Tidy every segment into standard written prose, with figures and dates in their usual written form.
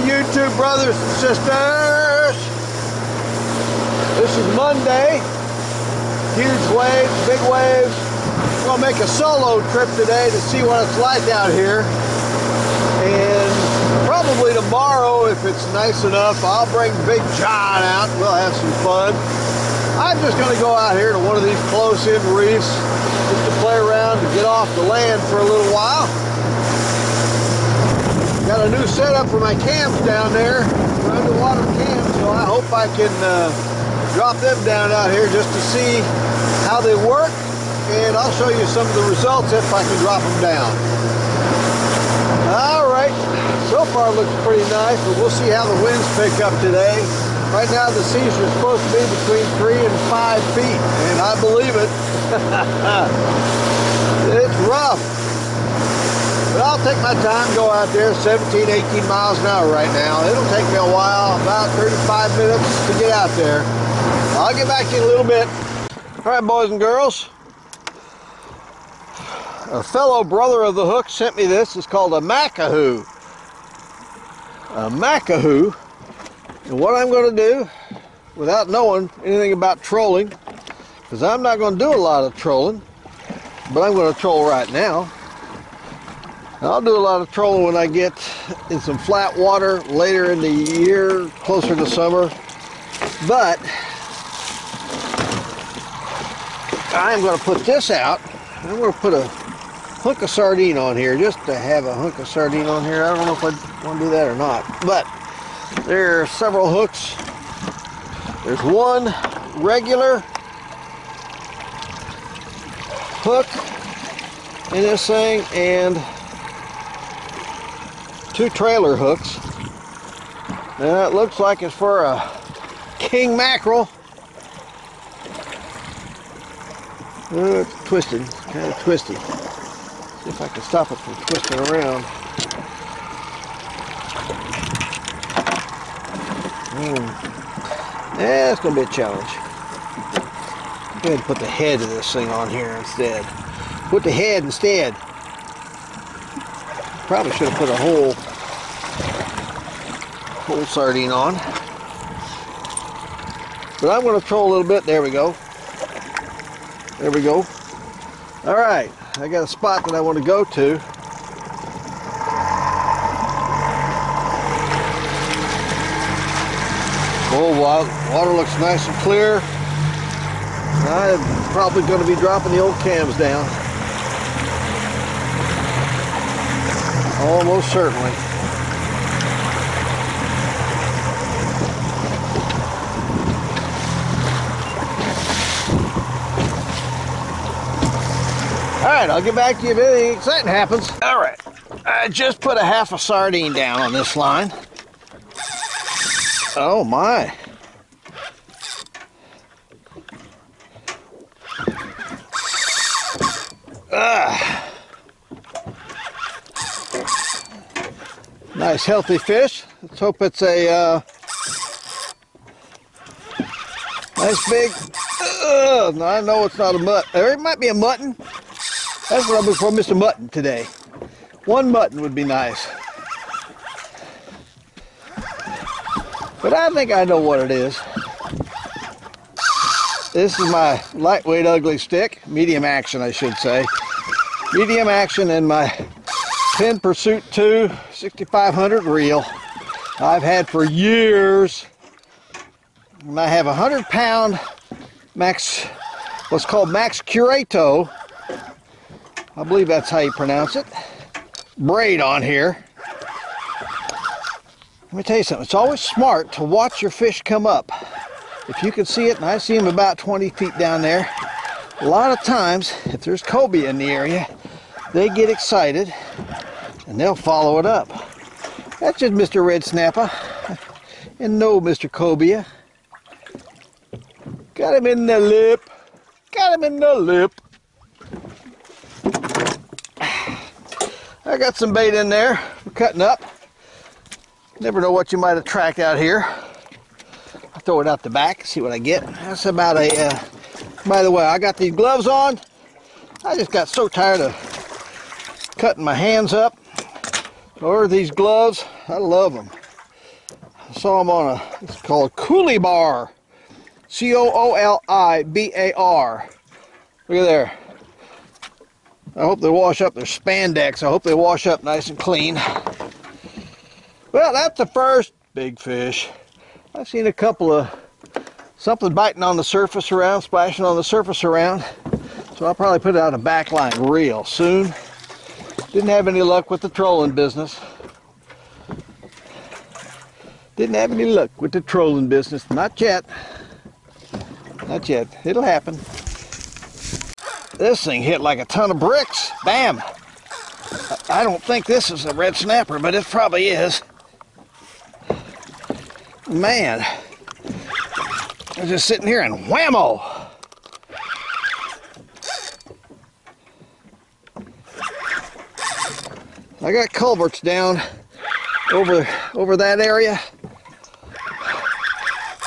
YouTube brothers and sisters. This is Monday. Huge waves, big waves. I'm gonna make a solo trip today to see what it's like out here. And probably tomorrow, if it's nice enough, I'll bring Big John out. We'll have some fun. I'm just gonna go out here to one of these close-in reefs just to play around and get off the land for a little while. Got a new setup for my cams down there, for underwater cams, so I hope I can drop them down out here just to see how they work, and I'll show you some of the results if I can drop them down. Alright, so far it looks pretty nice, but we'll see how the winds pick up today. Right now the seas are supposed to be between 3 and 5 feet, and I believe it. It's rough. But I'll take my time, go out there, 17, 18 miles an hour right now. It'll take me a while, about 35 minutes to get out there. I'll get back to you in a little bit. All right, boys and girls. A fellow brother of the hook sent me this. It's called a macahoo. A macahoo. And what I'm going to do, without knowing anything about trolling, because I'm not going to do a lot of trolling, but I'm going to troll right now. I'll do a lot of trolling when I get in some flat water later in the year, closer to summer. But I'm going to put this out. I'm going to put a hunk of sardine on here, just to have a hunk of sardine on here. I don't know if I want to do that or not. But there are several hooks. There's one regular hook in this thing, and 2 trailer hooks. Now it looks like it's for a king mackerel. Oh, it's twisted. It's kind of twisty. See if I can stop it from twisting around. Yeah, it's going to be a challenge. Go ahead and put the head of this thing on here instead. Put the head instead. Probably should have put a whole sardine on. But I'm going to troll a little bit. There we go. There we go. All right. I got a spot that I want to go to. Oh, water looks nice and clear. I'm probably going to be dropping the old cams down. Almost certainly. Alright, I'll get back to you if anything exciting happens. Alright, I just put a half a sardine down on this line. Oh my. Nice healthy fish. Let's hope it's a nice big, I know it's not a mutt. It might be a mutton. That's what I'm looking for, Mr. Mutton today. One mutton would be nice. But I think I know what it is. This is my lightweight ugly stick, medium action I should say. Medium action, and my Penn Pursuit 2 6500 reel I've had for years. And I have a 100-pound Max, what's called Max Curato, I believe that's how you pronounce it, braid on here. Let me tell you something, it's always smart to watch your fish come up. If you can see it, and I see them about 20 feet down there, a lot of times, if there's cobia in the area, they get excited and they'll follow it up. That's just Mr. Red Snapper. And no Mr. Cobia. Got him in the lip. Got him in the lip. I got some bait in there for cutting up. Never know what you might attract out here. I'll throw it out the back, see what I get. That's about a, by the way, I got these gloves on. I just got so tired of cutting my hands up. Or these gloves, I love them. I saw them on it's called Coolibar. C-O-O-L-I-B-A-R. Look at there. I hope they wash up their spandex. I hope they wash up nice and clean. Well, that's the first big fish. I've seen a couple of something biting on the surface around, splashing on the surface around. So I'll probably put out a backline real soon. Didn't have any luck with the trolling business. Didn't have any luck with the trolling business. Not yet. Not yet. It'll happen. This thing hit like a ton of bricks. Bam! I don't think this is a red snapper, but it probably is. Man. I was just sitting here and whammo! I got culverts down over that area.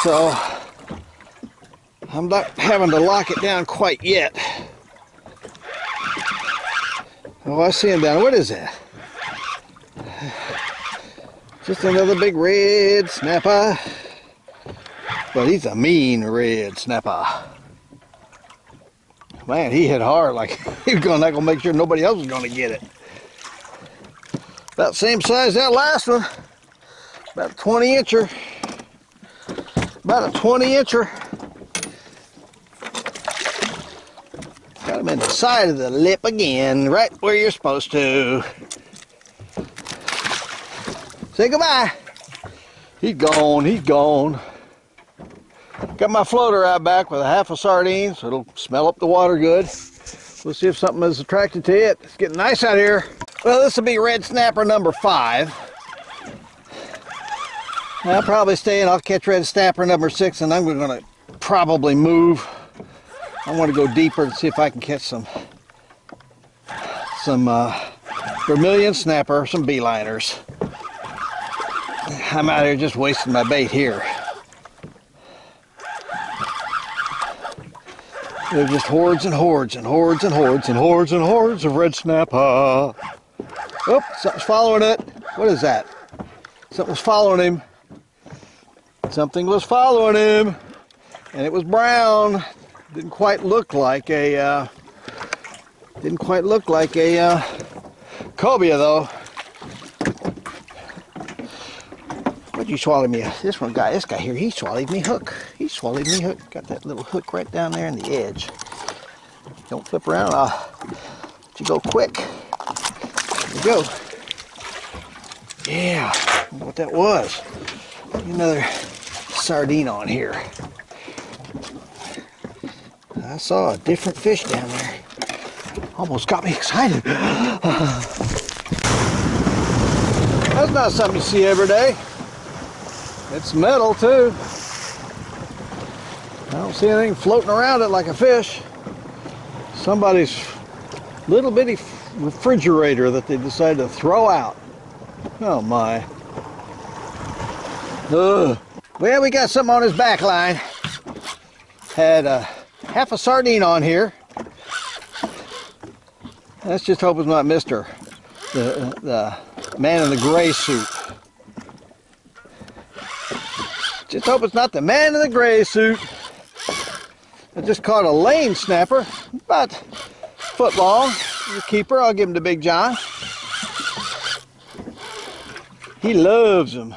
So I'm not having to lock it down quite yet. Oh, I see him down. What is that? Just another big red snapper. But he's a mean red snapper. Man, he hit hard, like he was not gonna make sure nobody else was gonna get it. About the same size as that last one. About a 20-incher. About a 20-incher. Got him in the side of the lip again, right where you're supposed to. Say goodbye. He's gone, he's gone. Got my floater out back with a half a sardine, so it'll smell up the water good. We'll see if something is attracted to it. It's getting nice out here. Well, this will be red snapper number 5. I'll probably stay and I'll catch red snapper number 6, and I'm going to probably move. I want to go deeper and see if I can catch some vermilion snapper, some beeliners. I'm out here just wasting my bait here. There's just hordes and hordes and hordes and hordes and hordes and hordes of red snapper. Oh, something's following it. What is that? Something's following him. Something was following him, and it was brown. Didn't quite look like a cobia though. What'd you swallow me? This guy here, he swallowed me hook. He swallowed me hook. Got that little hook right down there in the edge. Don't flip around. I'll let you go quick. There you go. Yeah, I wonder what that was. Another sardine on here. I saw a different fish down there. Almost got me excited. That's not something you see every day. It's metal too. I don't see anything floating around it like a fish. Somebody's little bitty refrigerator that they decided to throw out. Oh my. Ugh. Well, we got something on his back line. Had half a sardine on here. Let's just hope it's not Mr. the man in the gray suit. Just hope it's not the man in the gray suit. I just caught a lane snapper, about a foot long. The keeper, I'll give him to Big John. He loves them.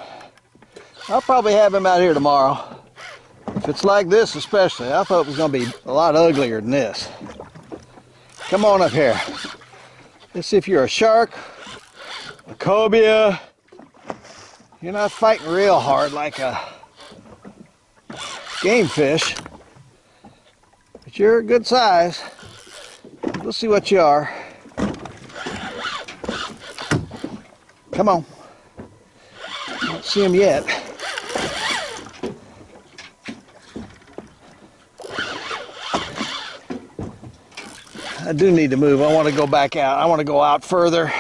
I'll probably have him out here tomorrow. If it's like this especially, I thought it was going to be a lot uglier than this. Come on up here. Let's see if you're a shark, a cobia. You're not fighting real hard like a game fish, but you're a good size. We'll see what you are. Come on. Don't see him yet. I do need to move. I want to go back out. I want to go out further,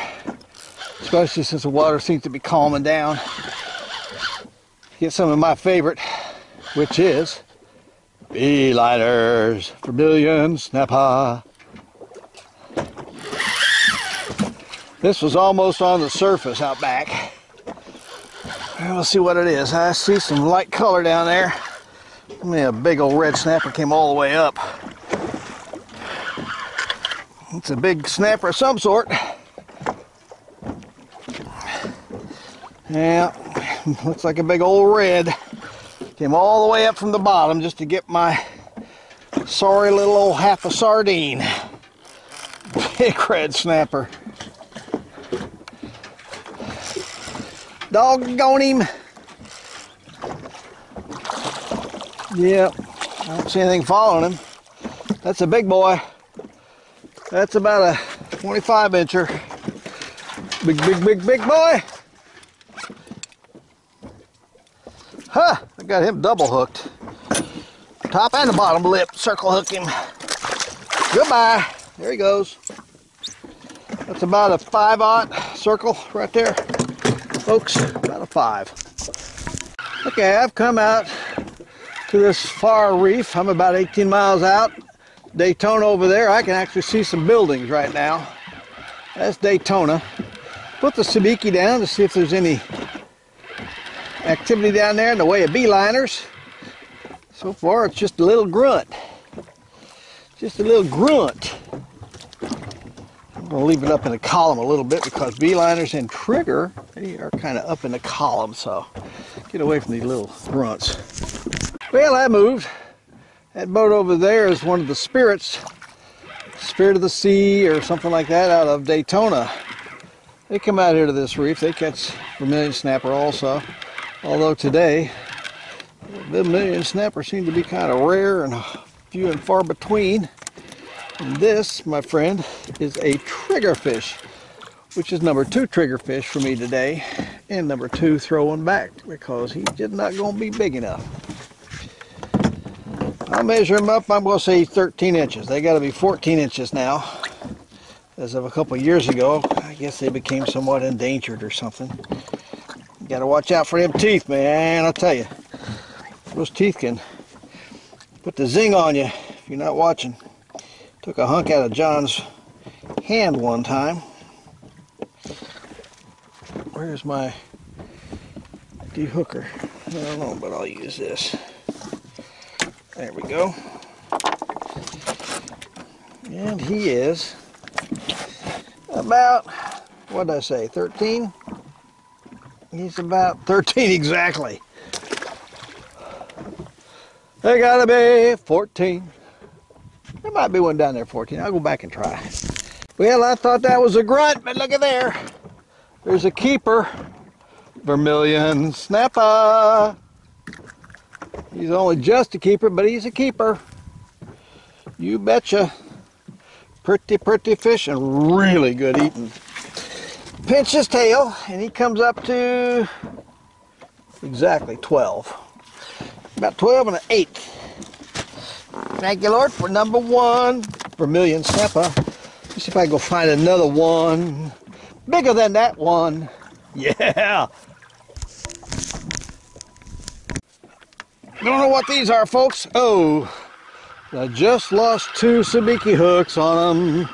especially since the water seems to be calming down. Get some of my favorite, which is beeliners, vermilion snapper. This was almost on the surface out back. We'll see what it is. I see some light color down there. I mean, a big old red snapper came all the way up. It's a big snapper of some sort. Yeah, looks like a big old red. Came all the way up from the bottom just to get my sorry little old half a sardine. Big red snapper. Doggone him. Yep, I don't see anything following him. That's a big boy. That's about a 25-incher. Big boy. Huh, I got him double hooked. Top and the bottom lip, circle hook him. Goodbye. There he goes. That's about a 5/0 circle right there, folks. About a 5. Okay, I've come out to this far reef. I'm about 18 miles out. Daytona over there. I can actually see some buildings right now. That's Daytona. Put the sabiki down to see if there's any activity down there in the way of beeliners. So far, it's just a little grunt. Just a little grunt. I'm going to leave it up in the column a little bit because beeliners and trigger, they are kind of up in the column, so get away from these little grunts. Well, I moved. That boat over there is one of the spirits, Spirit of the Sea or something like that, out of Daytona. They come out here to this reef. They catch vermilion snapper also. Although today, the vermilion snapper seem to be kind of rare and few and far between. And this, my friend, is a triggerfish, which is number 2 triggerfish for me today, and number 2 throwing back because he's just not going to be big enough. I'll measure him up. I'm going to say 13 inches. They got to be 14 inches now. As of a couple of years ago, I guess they became somewhat endangered or something. You got to watch out for them teeth, man. I'll tell you, those teeth can put the zing on you if you're not watching. Took a hunk out of John's hand one time. Where's my de-hooker? I don't know, but I'll use this. There we go. And he is about, what did I say, 13? He's about 13 exactly. They gotta be 14. There might be one down there 14. I'll go back and try. Well, I thought that was a grunt, but look at there. There's a keeper. Vermilion snapper. He's only just a keeper, but he's a keeper. You betcha. Pretty fish and really good eating. Pinch his tail and he comes up to exactly 12. About 12 1/8. Thank you, Lord, for number 1 vermilion snapper. Let's see if I can go find another one bigger than that one. Yeah. Don't know what these are, folks. Oh, I just lost 2 sabiki hooks on them.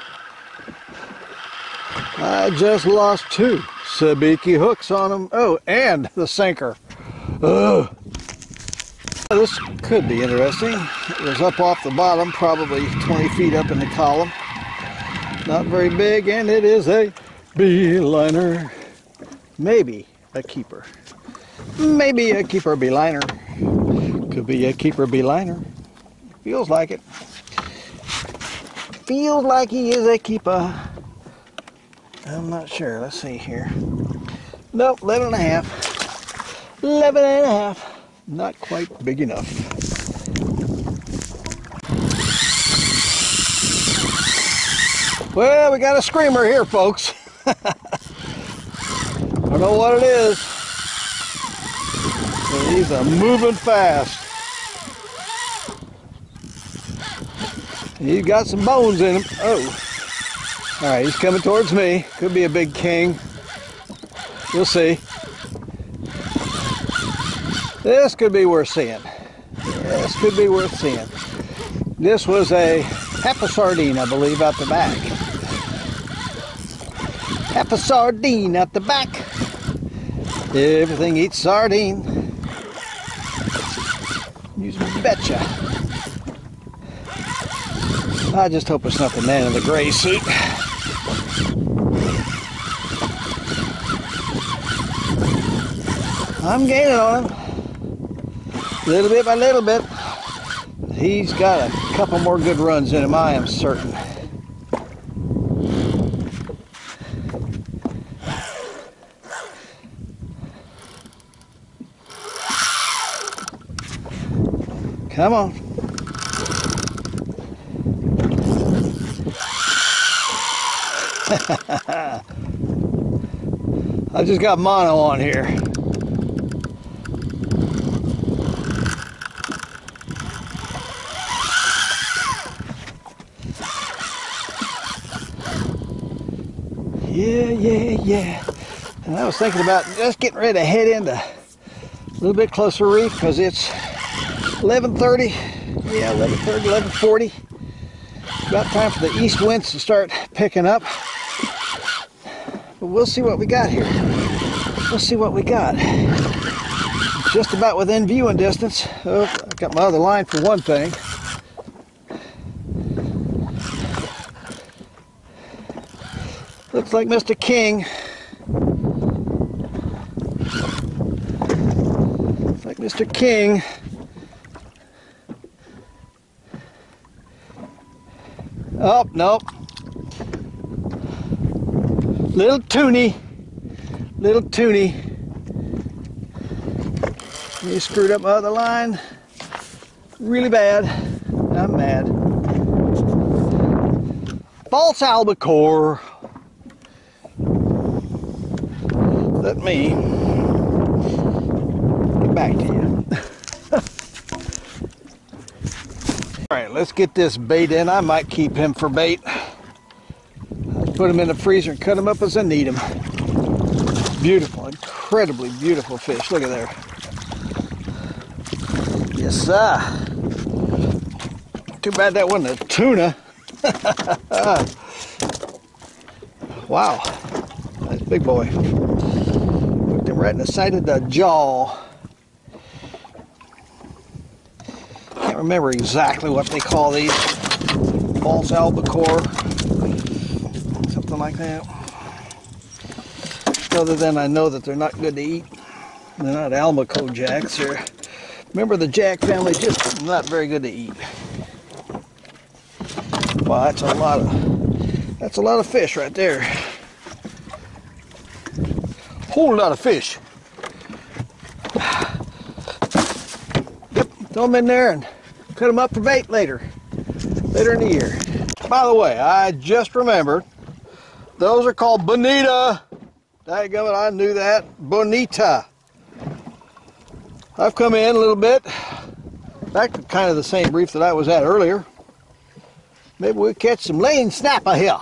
I just lost 2 sabiki hooks on them. Oh, and the sinker. Ugh. This could be interesting. It was up off the bottom, probably 20 feet up in the column. Not very big, and it is a beeliner. Maybe a keeper. Maybe a keeper beeliner. Could be a keeper beeliner. Feels like it. Feels like he is a keeper. I'm not sure. Let's see here. Nope, 11 1/2. 11 1/2. Not quite big enough. Well, we got a screamer here, folks. I don't know what it is. But he's moving fast. He's got some bones in him. Oh. All right, he's coming towards me. Could be a big king. We'll see. This could be worth seeing. This could be worth seeing. This was a half a sardine, I believe, out the back. Half a sardine out the back. Everything eats sardine. You betcha. I just hope it's not the man in the gray suit. I'm gaining on him. Little bit by little bit. He's got a couple more good runs in him, I am certain. Come on. I just got mono on here. Yeah. And I was thinking about just getting ready to head into a little bit closer reef because it's 11:30. Yeah, 11:30, 11:40. About time for the east winds to start picking up. But we'll see what we got here. We'll see what we got. Just about within viewing distance. Oh, I got my other line for one thing. Looks like Mr. King. Looks like Mr. King. Oh, nope. Little toony. Little toony. He screwed up my other line really bad. I'm mad. False albacore. Let me get back to you. All right, let's get this bait in. I might keep him for bait. I'll put him in the freezer and cut him up as I need him. Beautiful, incredibly beautiful fish. Look at there. Yes, sir. Too bad that wasn't a tuna. Wow, nice big boy. Hooked him right in the side of the jaw. Can't remember exactly what they call these. False albacore, something like that. Other than I know that they're not good to eat. They're not albacore jacks. They're, remember the jack family, just not very good to eat. Wow, that's a lot of fish right there. Whole lot of fish. Yep, throw them in there and cut them up for bait later in the year. By the way, I just remembered, those are called bonita. Dadgummit, I knew that. Bonita. I've come in a little bit, back to kind of the same reef that I was at earlier. Maybe we'll catch some lane snapper here.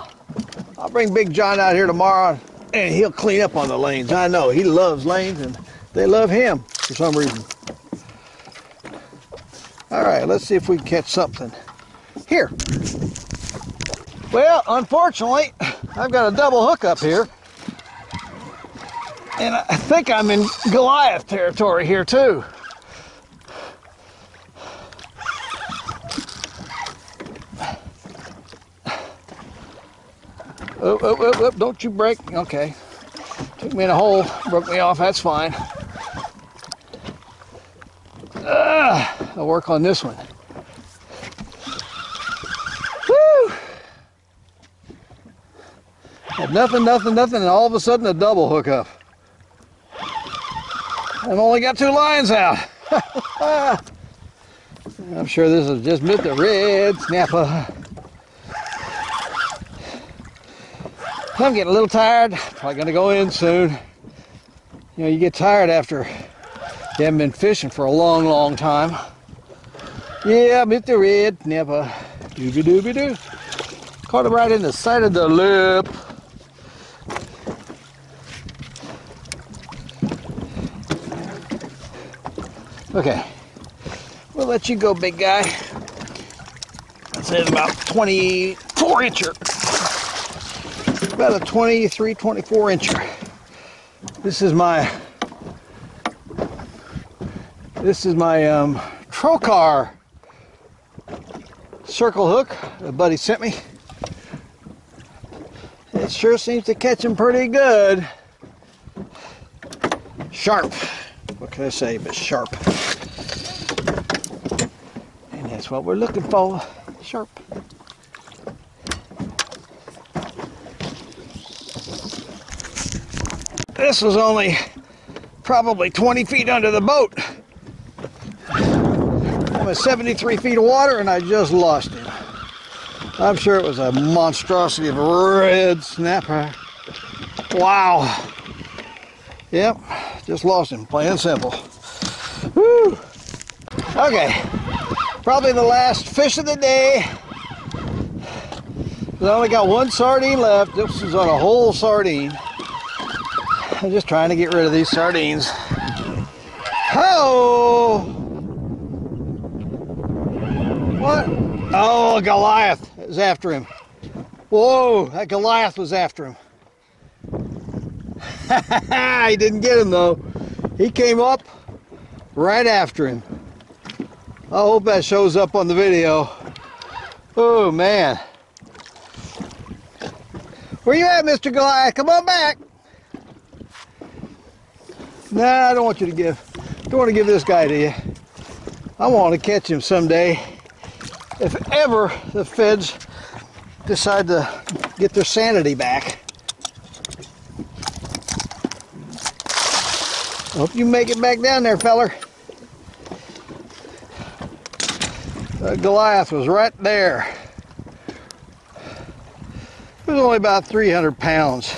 I'll bring Big John out here tomorrow and he'll clean up on the lanes. I know, he loves lanes and they love him for some reason. All right, let's see if we can catch something here. Well, unfortunately, I've got a double hook up here. And I think I'm in Goliath territory here too. Oh, don't you break. Okay. Took me in a hole, broke me off, that's fine. I'll work on this one. Woo! Had nothing, and all of a sudden a double hookup. I've only got 2 lines out. I'm sure this is just Mr. Red Snapper. I'm getting a little tired. Probably gonna go in soon. You know, you get tired after you haven't been fishing for a long, long time. Yeah, Mr. Red Snapper. Dooby-dooby-doo. Caught him right in the side of the lip. Okay, we'll let you go, big guy. That's about 24 incher. About a 23, 24 incher. This is my This is my trocar circle hook a buddy sent me. It sure seems to catch them pretty good. Sharp. What can I say but sharp? And that's what we're looking for. Sharp. This was only probably 20 feet under the boat. I'm at 73 feet of water and I just lost him. I'm sure it was a monstrosity of a red snapper. Wow. Yep, just lost him, plain and simple. Woo. Okay, probably the last fish of the day. I only got one sardine left. This is on a whole sardine. I'm just trying to get rid of these sardines. Oh! What? Oh, Goliath is after him. Whoa, that Goliath was after him. He didn't get him though. He came up right after him. I hope that shows up on the video. Oh man. Where you at, Mr. Goliath? Come on back. Nah, I don't want you to don't want to give this guy to you. I want to catch him someday. If ever the feds decide to get their sanity back. Hope you make it back down there, feller. Goliath was right there. It was only about 300 pounds.